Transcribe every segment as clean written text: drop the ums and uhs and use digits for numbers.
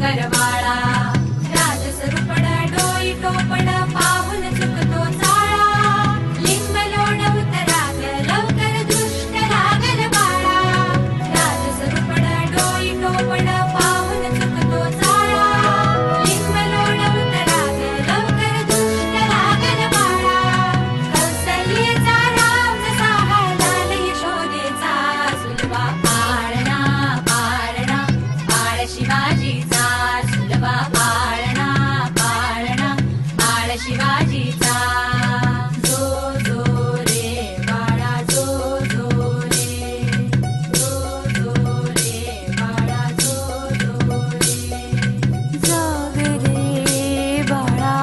करवाळा राजसरूपड डोई टोपड पाहून चुकतो चाळा लिंब लोण उतराग लवकर दुष्ट लागल बाळा राजसरूपड डोई टोपड पाहून चुकतो चाळा लिंब लोण उतराग लवकर दुष्ट लागल बाळा कौसल्येचा राम जसा हाळला यशोदेचा सुलभा पाळणा पाळणा बाळ शिवाजीचा सुलभा पाळणा पाळणा बाळ शिवाजीचा जो जो रे बाळा जो जो रे बाळा जो जो रे जाग रे बाळा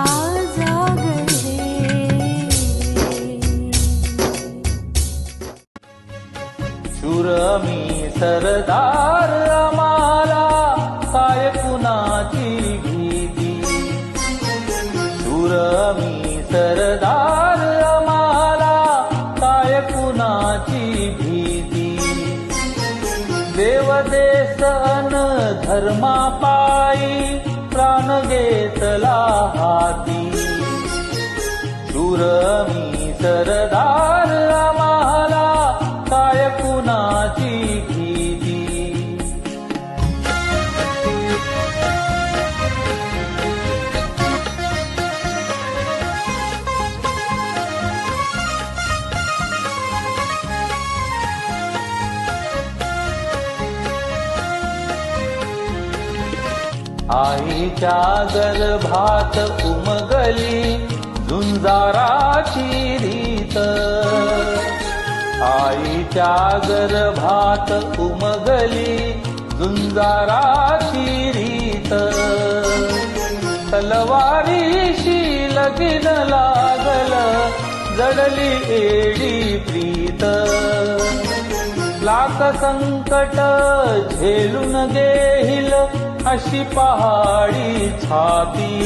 जाग रे शूर मी सरदार आम्हाला काय कुणाची भीती शूर मी सरदार आम्हाला काय कुणाची भीती देवदेश अन धर्मापायी प्राण घेतला हाती शूर मी सरदार आम्हाला काय कुणाची भीती आईच्या गर्भात उमगली झुंजाराची रीत आईच्या गर्भात उमगली झुंजाराची रीत तलवारीशी लगीन लागल जडली एडी प्रीत लाख संकट झेलून गेहिल अशी पहाडी छाती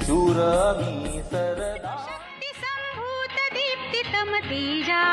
शूर मी सरदार शक्ती संभूत दीप्तितम तेजा